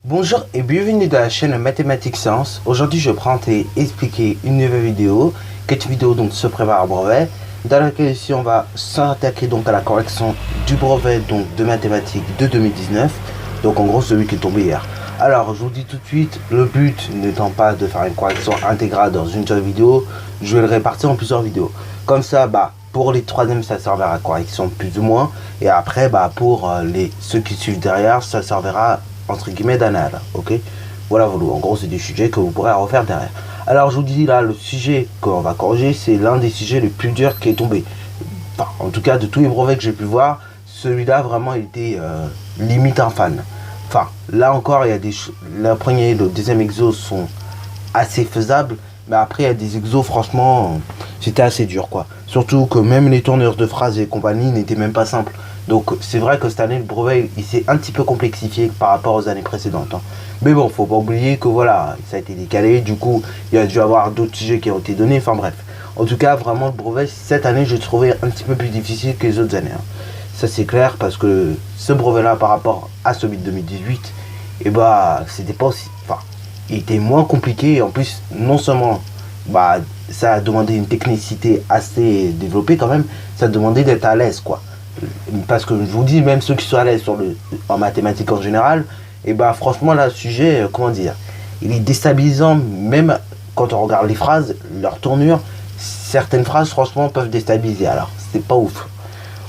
Bonjour et bienvenue dans la chaîne Mathématiques Sciences. Aujourd'hui je prends et expliquer une nouvelle vidéo, cette vidéo donc se prépare à brevet, dans laquelle ici on va s'attaquer donc à la correction du brevet donc de mathématiques de 2019, donc en gros celui qui est tombé hier. Alors je vous dis tout de suite, le but n'étant pas de faire une correction intégrale dans une seule vidéo, je vais le répartir en plusieurs vidéos. Comme ça, pour les troisièmes ça servira à correction plus ou moins, et après pour ceux qui suivent derrière ça servira entre guillemets d'anal, ok. Voilà, en gros c'est des sujets que vous pourrez refaire derrière. Alors je vous dis là, le sujet qu'on va corriger, c'est l'un des sujets les plus durs qui est tombé. Enfin, en tout cas de tous les brevets que j'ai pu voir, celui-là vraiment il était limite un fan. Enfin, là encore il y a des le premier et le deuxième exo sont assez faisables, mais après il y a des exos franchement c'était assez dur quoi. Surtout que même les tournures de phrases et compagnie n'étaient même pas simples. Donc c'est vrai que cette année le brevet il s'est un petit peu complexifié par rapport aux années précédentes, hein. Mais bon, faut pas oublier que voilà, ça a été décalé, du coup il y a dû avoir d'autres sujets qui ont été donnés, enfin bref. En tout cas vraiment le brevet cette année je trouvais un petit peu plus difficile que les autres années, hein. Ça c'est clair parce que ce brevet là par rapport à celui de 2018, et c'était pas aussi, enfin il était moins compliqué, et en plus non seulement ça a demandé une technicité assez développée quand même, ça a demandé d'être à l'aise quoi. Parce que je vous dis, même ceux qui sont à l'aise en mathématiques en général, franchement là, le sujet, comment dire, il est déstabilisant, même quand on regarde les phrases, leur tournure, certaines phrases franchement peuvent déstabiliser, alors c'est pas ouf.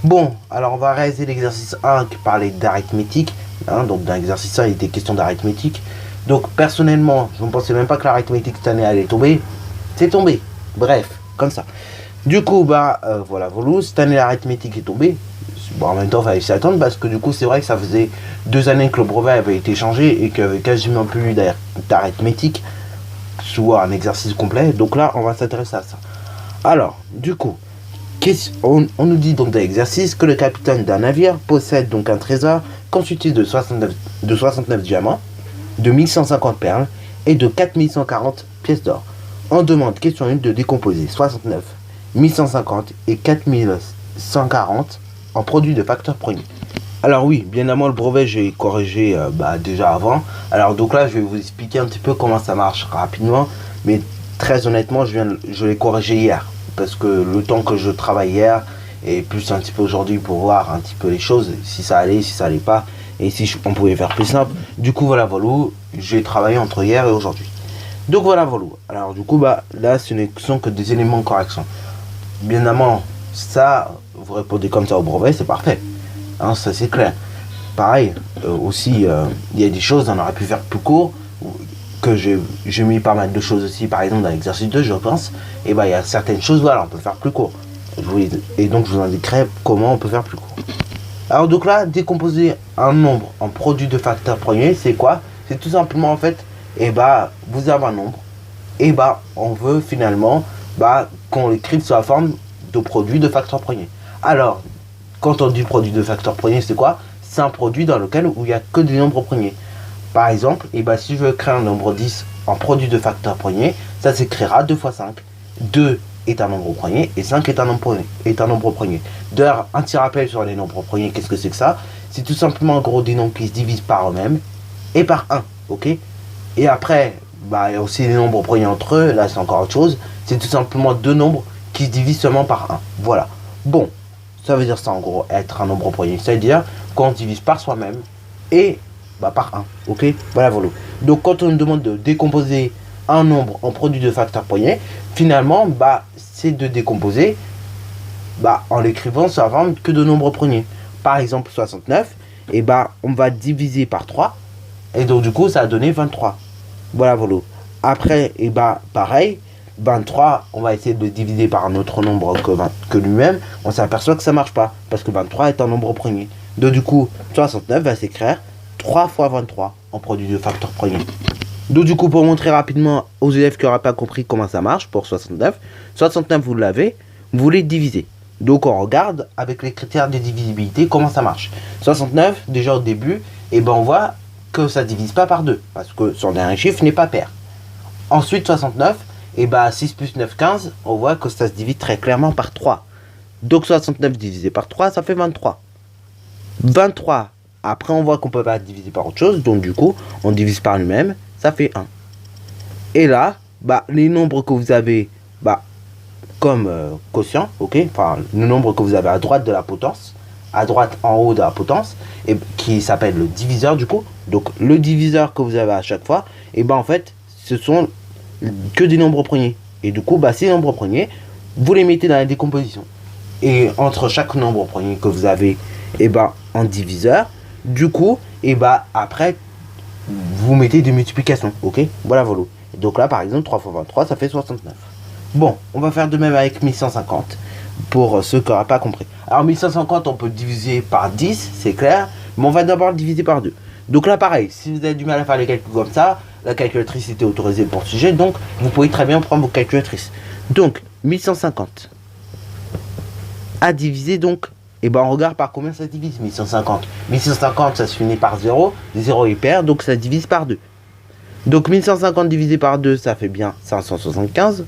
Bon, alors on va réaliser l'exercice 1 qui parlait d'arithmétique, hein, donc dans l'exercice 1 il était question d'arithmétique. Donc personnellement, je ne pensais même pas que l'arithmétique cette année allait tomber, c'est tombé, bref, comme ça. Du coup, voilà, cette année l'arithmétique est tombée. Bon, en même temps, il fallait s'y attendre parce que du coup, c'est vrai que ça faisait 2 années que le brevet avait été changé et qu'il n'y avait quasiment plus d'arithmétique sous un exercice complet. Donc là, on va s'intéresser à ça. Alors, du coup, on nous dit donc dans l'exercice que le capitaine d'un navire possède donc un trésor constitué de 69 diamants, de 1150 perles et de 4140 pièces d'or. On demande, question 1, de décomposer 69, 1150 et 4140 en produits de facteurs premiers. Alors oui, bien évidemment le brevet j'ai corrigé déjà avant. Alors donc là je vais vous expliquer un petit peu comment ça marche rapidement, mais très honnêtement je l'ai corrigé hier parce que le temps que je travaille hier et plus un petit peu aujourd'hui pour voir un petit peu les choses, si ça allait, si ça allait pas, et si on pouvait faire plus simple. Du coup voilà, j'ai travaillé entre hier et aujourd'hui. Donc voilà. Alors du coup là ce ne sont que des éléments de correction. Bien évidemment ça, vous répondez comme ça au brevet, c'est parfait, hein, ça c'est clair. Pareil, aussi il y a des choses on aurait pu faire plus court, que j'ai mis pas mal de choses aussi, par exemple dans l'exercice 2 je pense, et il y a certaines choses, voilà, on peut faire plus court, et donc je vous indiquerai comment on peut faire plus court. Alors donc là, décomposer un nombre en produit de facteurs premiers, c'est quoi? C'est tout simplement en fait, vous avez un nombre, on veut finalement qu'on l'écrive sous la forme de produit de facteurs premiers. Alors, quand on dit produit de facteurs premiers, c'est quoi? C'est un produit dans lequel où il n'y a que des nombres premiers. Par exemple, si je veux créer un nombre 10 en produit de facteurs premiers, ça s'écrira 2 fois 5. 2 est un nombre premier et 5 est un nombre premier. D'ailleurs, un petit rappel sur les nombres premiers, qu'est-ce que c'est que ça? C'est tout simplement en gros des nombres qui se divisent par eux-mêmes et par 1, ok? Et après, il y a aussi les nombres premiers entre eux, là c'est encore autre chose. C'est tout simplement deux nombres qui se divisent seulement par 1. Voilà. Bon, ça veut dire ça en gros, être un nombre premier. C'est-à-dire qu'on divise par soi-même et par 1. Ok, voilà. Donc quand on nous demande de décomposer un nombre en produit de facteurs premiers, finalement, c'est de décomposer en l'écrivant sous la forme que de nombres premiers. Par exemple, 69, on va diviser par 3, et donc du coup, ça a donné 23. Voilà. Après, pareil, 23, on va essayer de le diviser par un autre nombre que lui-même. On s'aperçoit que ça marche pas, parce que 23 est un nombre premier. Donc du coup, 69 va s'écrire 3 fois 23 en produit de facteurs premiers. Donc du coup, pour montrer rapidement aux élèves qui n'auraient pas compris comment ça marche pour 69, vous l'avez, vous voulez diviser. Donc on regarde avec les critères de divisibilité comment ça marche. 69, déjà au début, on voit que ça ne divise pas par 2, parce que son dernier chiffre n'est pas pair. Ensuite 69, 6 plus 9, 15, on voit que ça se divise très clairement par 3. Donc 69 divisé par 3, ça fait 23. 23 après on voit qu'on peut pas diviser par autre chose, donc du coup on divise par lui-même, ça fait 1. Et là, bah les nombres que vous avez comme quotient, ok, enfin le nombre que vous avez à droite de la potence, à droite en haut de la potence, et qui s'appelle le diviseur du coup. Donc le diviseur que vous avez à chaque fois, et en fait ce sont que des nombres premiers. Et du coup ces nombres premiers, vous les mettez dans la décomposition. Et entre chaque nombre premier que vous avez en diviseur, du coup après vous mettez des multiplications, ok, voilà. Donc là par exemple 3 fois 23 ça fait 69. Bon, on va faire de même avec 1150 pour ceux qui n'auraient pas compris. Alors 1150 on peut diviser par 10, c'est clair, mais on va d'abord le diviser par 2. Donc là pareil, si vous avez du mal à faire les calculs comme ça, la calculatrice était autorisée pour ce sujet, donc vous pouvez très bien prendre vos calculatrices. Donc 1150 à diviser, donc on regarde par combien ça divise. 1150 ça se finit par 0, 0 est pair, donc ça divise par 2. Donc 1150 divisé par 2 ça fait bien 575.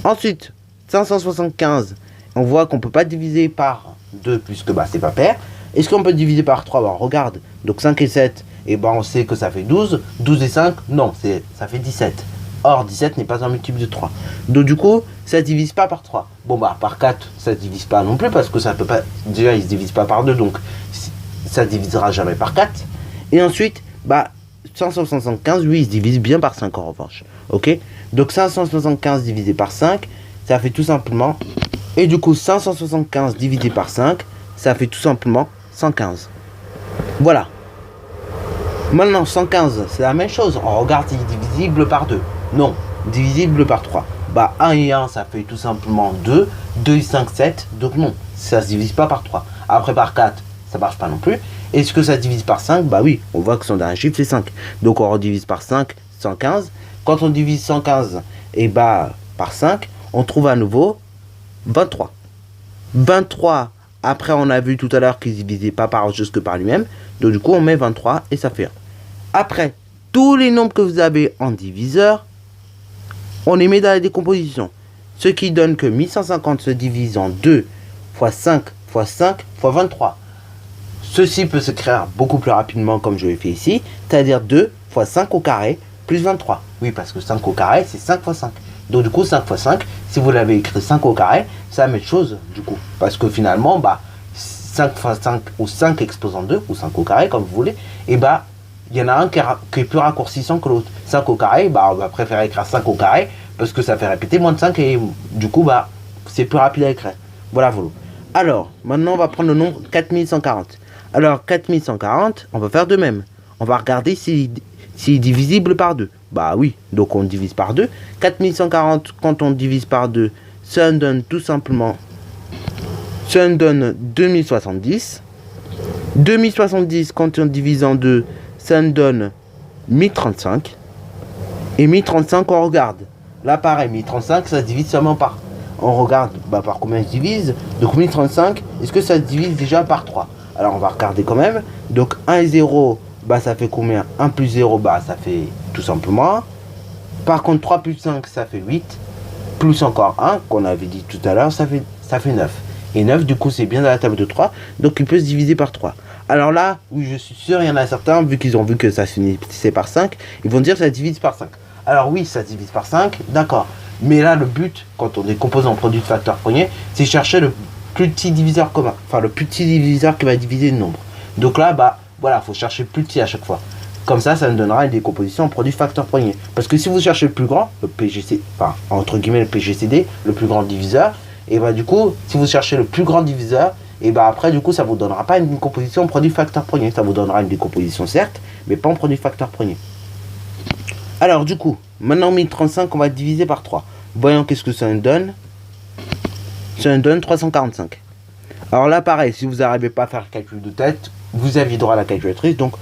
Ensuite 575, on voit qu'on peut pas diviser par 2 puisque c'est pas pair. Est-ce qu'on peut diviser par 3? On regarde, donc 5 et 7, on sait que ça fait 12. 12 et 5, non, ça fait 17. Or 17 n'est pas un multiple de 3. Donc du coup, ça divise pas par 3. Bon par 4, ça divise pas non plus parce que ça peut pas, déjà il se divise pas par 2, donc ça divisera jamais par 4. Et ensuite, 575, lui, il se divise bien par 5 en revanche. Ok? Donc 575 divisé par 5, ça fait tout simplement... Et du coup, 575 divisé par 5, ça fait tout simplement 115. Voilà. Maintenant, 115, c'est la même chose. On regarde s'il est divisible par 2. Non, divisible par 3. 1 et 1, ça fait tout simplement 2. 2 et 5, 7. Donc non, ça se divise pas par 3. Après, par 4, ça marche pas non plus. Est-ce que ça se divise par 5? Oui, on voit que son dernier chiffre, c'est 5. Donc on redivise par 5, 115. Quand on divise 115 par 5, on trouve à nouveau 23. 23, après on a vu tout à l'heure qu'il ne divisait pas par autre chose que par lui-même. Donc du coup, on met 23 et ça fait 1. Après, tous les nombres que vous avez en diviseur, on les met dans la décomposition. Ce qui donne que 1150 se divise en 2 fois 5 fois 5 fois 23. Ceci peut se créer beaucoup plus rapidement comme je l'ai fait ici, c'est-à-dire 2 fois 5 au carré plus 23. Oui, parce que 5 au carré, c'est 5 fois 5. Donc du coup, 5 fois 5, si vous l'avez écrit 5 au carré, c'est la même chose du coup. Parce que finalement, 5 fois 5 ou 5 exposant 2, ou 5 au carré, comme vous voulez, il y en a un qui est plus raccourcissant que l'autre. 5 au carré, on va préférer écrire 5 au carré, parce que ça fait répéter moins de 5, et du coup, c'est plus rapide à écrire. Voilà. Alors, maintenant, on va prendre le nombre 4140. Alors, 4140, on va faire de même. On va regarder s'il est divisible par 2. Oui, donc on divise par 2. 4140, quand on divise par 2, ça donne tout simplement... Ça donne 2070. 2070, quand on divise en 2, ça donne 1035. Et 1035, on regarde. Là, pareil, 1035, ça se divise seulement par... On regarde par combien se divise. Donc 1035, est-ce que ça se divise déjà par 3? Alors, on va regarder quand même. Donc 1 et 0, ça fait combien? 1 plus 0, ça fait tout simplement 1. Par contre, 3 plus 5, ça fait 8. Plus encore 1, qu'on avait dit tout à l'heure, ça fait 9. Et 9, du coup, c'est bien dans la table de 3. Donc, il peut se diviser par 3. Alors là, oui, je suis sûr, il y en a certains, vu qu'ils ont vu que ça se finissait par 5, ils vont dire que ça divise par 5. Alors oui, ça divise par 5, d'accord. Mais là, le but, quand on décompose en produit de facteur premier, c'est chercher le plus petit diviseur commun. Enfin, le plus petit diviseur qui va diviser le nombre. Donc là, voilà, il faut chercher le plus petit à chaque fois. Comme ça nous donnera une décomposition en produit facteur premier. Parce que si vous cherchez le plus grand, le PGC, enfin, entre guillemets, le PGCD, le plus grand diviseur, et du coup, si vous cherchez le plus grand diviseur, et après, du coup, ça vous donnera pas une décomposition en produit facteur premier. Ça vous donnera une décomposition, certes, mais pas en produit facteur premier. Alors, du coup, maintenant, 1035, on va diviser par 3. Voyons qu'est-ce que ça nous donne. Ça nous donne 345. Alors là, pareil, si vous n'arrivez pas à faire le calcul de tête, vous avez droit à la calculatrice. Donc,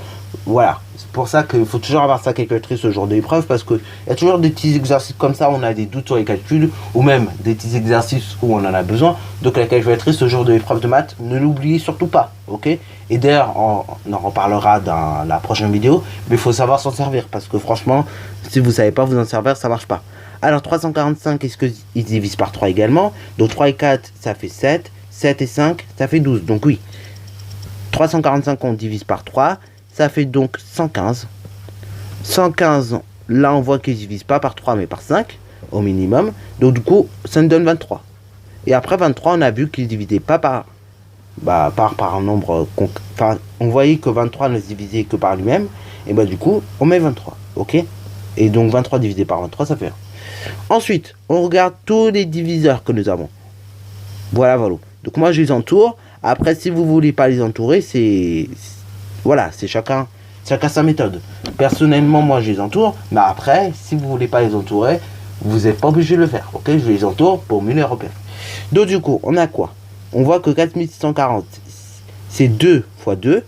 voilà. C'est pour ça qu'il faut toujours avoir sa calculatrice au jour de l'épreuve, parce qu'il y a toujours des petits exercices comme ça où on a des doutes sur les calculs, ou même des petits exercices où on en a besoin. Donc la calculatrice au jour de l'épreuve de maths, ne l'oubliez surtout pas, ok? Et d'ailleurs, on en reparlera dans la prochaine vidéo, mais il faut savoir s'en servir, parce que franchement, si vous ne savez pas vous en servir, ça marche pas. Alors 345, est-ce qu'il divise par 3 également? Donc 3 et 4, ça fait 7, 7 et 5, ça fait 12, donc oui. 345 on divise par 3, ça fait donc 115. 115, là on voit qu'il ne divise pas par 3 mais par 5 au minimum. Donc du coup ça nous donne 23. Et après 23 on a vu qu'il ne divisait pas par un nombre. Enfin on voyait que 23 ne se divisait que par lui-même. Et bah du coup on met 23. Ok. Et donc 23 divisé par 23 ça fait 1. Ensuite on regarde tous les diviseurs que nous avons. Voilà. Donc moi je les entoure. Après si vous voulez pas les entourer c'est chacun sa méthode. Personnellement, moi, je les entoure. Mais après, si vous voulez pas les entourer, vous n'êtes pas obligé de le faire. Ok, je les entoure pour mieux les repérer. Donc, du coup, on a quoi? On voit que 4640, c'est 2 fois 2,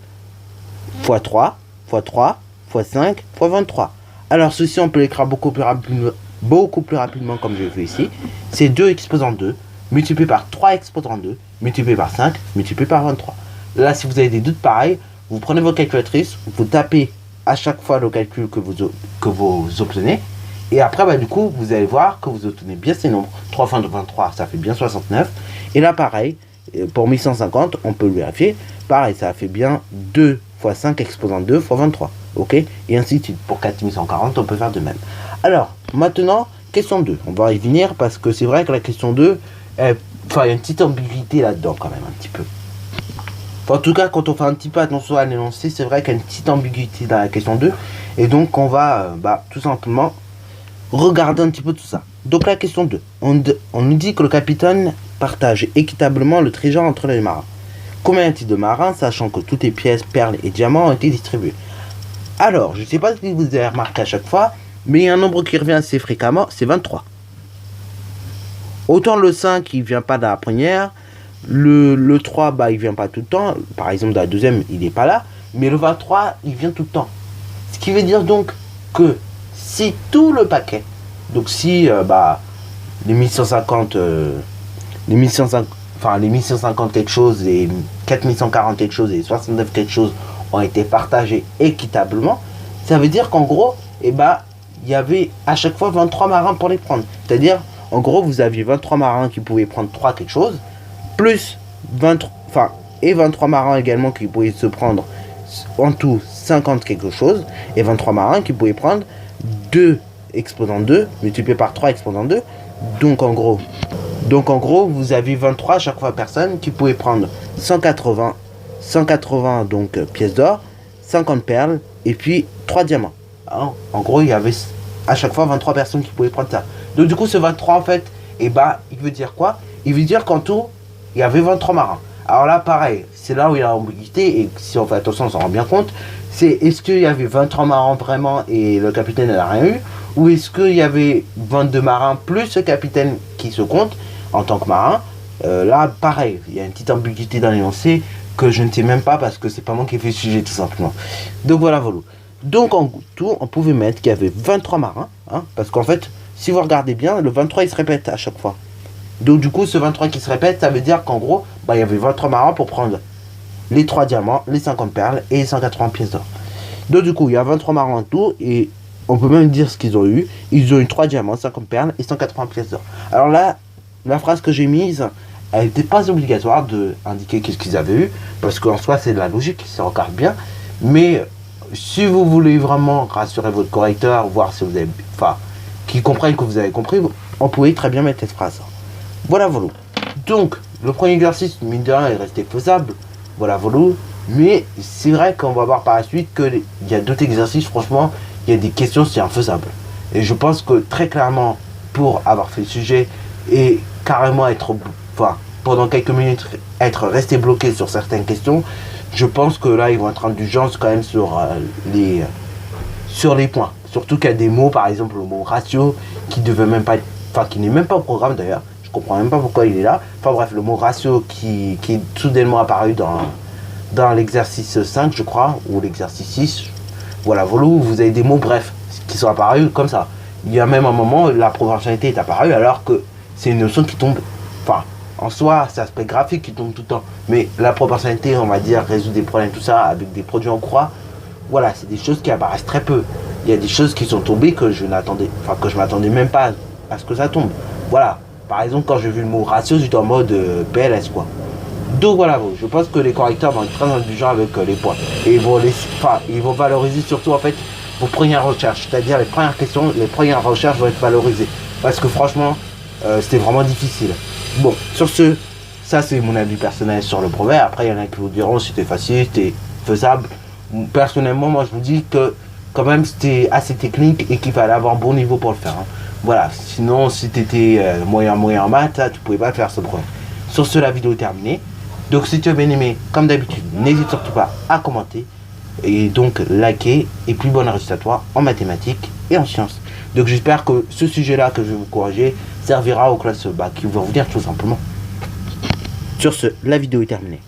fois 3, fois 3, fois 5, fois 23. Alors, ceci, on peut l'écrire beaucoup plus rapidement comme je le fais ici. C'est 2 exposant 2, multiplié par 3 exposant 2, multiplié par 5, multiplié par 23. Là, si vous avez des doutes pareils, vous prenez vos calculatrices, vous tapez à chaque fois le calcul que vous obtenez. Et après, du coup, vous allez voir que vous obtenez bien ces nombres. 3 fois 23, ça fait bien 69. Et là, pareil, pour 1150, on peut le vérifier. Pareil, ça fait bien 2 fois 5 exposant 2 fois 23. Ok. Et ainsi de suite. Pour 4140, on peut faire de même. Alors, maintenant, question 2. On va y venir parce que c'est vrai que la question 2, il y a une petite ambiguïté là-dedans quand même, un petit peu. En tout cas, quand on fait un petit peu attention à l'énoncé, c'est vrai qu'il y a une petite ambiguïté dans la question 2. Et donc, on va tout simplement regarder un petit peu tout ça. Donc, la question 2. On nous dit que le capitaine partage équitablement le trésor entre les marins. Combien y a-t-il de marins, sachant que toutes les pièces, perles et diamants ont été distribuées? Alors, je ne sais pas si vous avez remarqué à chaque fois, mais il y a un nombre qui revient assez fréquemment, c'est 23. Autant le 5, il ne vient pas dans la première. Le 3, il vient pas tout le temps. Par exemple, dans la deuxième, il n'est pas là. Mais le 23, il vient tout le temps. Ce qui veut dire donc que si tout le paquet, donc si les 1150, les 1150 quelque chose, les 4140 quelque chose et les 69 quelque chose ont été partagés équitablement, ça veut dire qu'en gros, il y avait à chaque fois 23 marins pour les prendre. C'est-à-dire, en gros, vous aviez 23 marins qui pouvaient prendre 3 quelque chose, plus 23 marins également qui pouvaient se prendre en tout 50 quelque chose, et 23 marins qui pouvaient prendre 2 exposant 2 multiplié par 3 exposant 2. Donc en gros, vous avez 23 à chaque fois personne qui pouvaient prendre 180 donc pièces d'or, 50 perles et puis 3 diamants. Alors, en gros, il y avait à chaque fois 23 personnes qui pouvaient prendre ça. Donc du coup, ce 23 en fait, il veut dire quoi? Il veut dire qu'en tout, il y avait 23 marins. Alors là, pareil, c'est là où il y a l'ambiguïté, et si on fait attention, on s'en rend bien compte. C'est est-ce qu'il y avait 23 marins vraiment et le capitaine n'a rien eu? Ou est-ce qu'il y avait 22 marins plus le capitaine qui se compte en tant que marin? Là, pareil, il y a une petite ambiguïté dans l'énoncé que je ne sais même pas parce que c'est pas moi qui ai fait le sujet tout simplement. Donc voilà. Donc en tout, on pouvait mettre qu'il y avait 23 marins, parce qu'en fait, si vous regardez bien, le 23 il se répète à chaque fois. Donc du coup, ce 23 qui se répète, ça veut dire qu'en gros, il y avait 23 marins pour prendre les 3 diamants, les 50 perles et les 180 pièces d'or. Donc du coup, il y a 23 marins en tout et on peut même dire ce qu'ils ont eu. Ils ont eu 3 diamants, 50 perles et 180 pièces d'or. Alors là, la phrase que j'ai mise, elle n'était pas obligatoire d'indiquer qu'est-ce qu'ils avaient eu, parce qu'en soi, c'est de la logique, ça regarde bien. Mais si vous voulez vraiment rassurer votre correcteur, voir si vous avez... qu'ils comprennent que vous avez compris, on pouvait très bien mettre cette phrase. Voilà. Donc, le premier exercice, mine de rien, est resté faisable. Voilà. Mais c'est vrai qu'on va voir par la suite qu'il y a d'autres exercices, franchement, il y a des questions, c'est infaisable. Et je pense que très clairement, pour avoir fait le sujet et carrément pendant quelques minutes, être resté bloqué sur certaines questions, je pense que là, ils vont être indulgents quand même sur les points. Surtout qu'il y a des mots, par exemple, le mot ratio, qui devait même pas être, qui n'est même pas au programme d'ailleurs. Je comprends même pas pourquoi il est là. Enfin bref, le mot ratio qui est soudainement apparu dans l'exercice 5, je crois, ou l'exercice 6. Voilà, vous avez des mots, bref, qui sont apparus comme ça. Il y a même un moment, la proportionnalité est apparue, alors que c'est une notion qui tombe, en soi, c'est l'aspect graphique qui tombe tout le temps. Mais la proportionnalité, on va dire, résout des problèmes, tout ça, avec des produits en croix. Voilà, c'est des choses qui apparaissent très peu. Il y a des choses qui sont tombées que je m'attendais même pas à ce que ça tombe. Voilà. Par exemple, quand j'ai vu le mot ratio, j'étais en mode PLS, quoi. Donc voilà, bon, je pense que les correcteurs vont être très indulgents avec les points. Et ils vont valoriser surtout en fait vos premières recherches. C'est-à-dire les premières questions, les premières recherches vont être valorisées. Parce que franchement, c'était vraiment difficile. Bon, sur ce, ça c'est mon avis personnel sur le brevet. Après, il y en a qui vous diront c'était facile, c'était faisable. Personnellement, moi je vous dis que quand même c'était assez technique et qu'il fallait avoir un bon niveau pour le faire. Hein. Voilà, sinon si tu étais moyen en maths, tu pouvais pas faire ce brevet. Sur ce, la vidéo est terminée. Donc si tu as bien aimé, comme d'habitude, n'hésite surtout pas à commenter et donc liker. Et puis bonne réussite à toi en mathématiques et en sciences. Donc j'espère que ce sujet-là que je vais vous corriger servira aux classes qui vont venir tout simplement. Sur ce, la vidéo est terminée.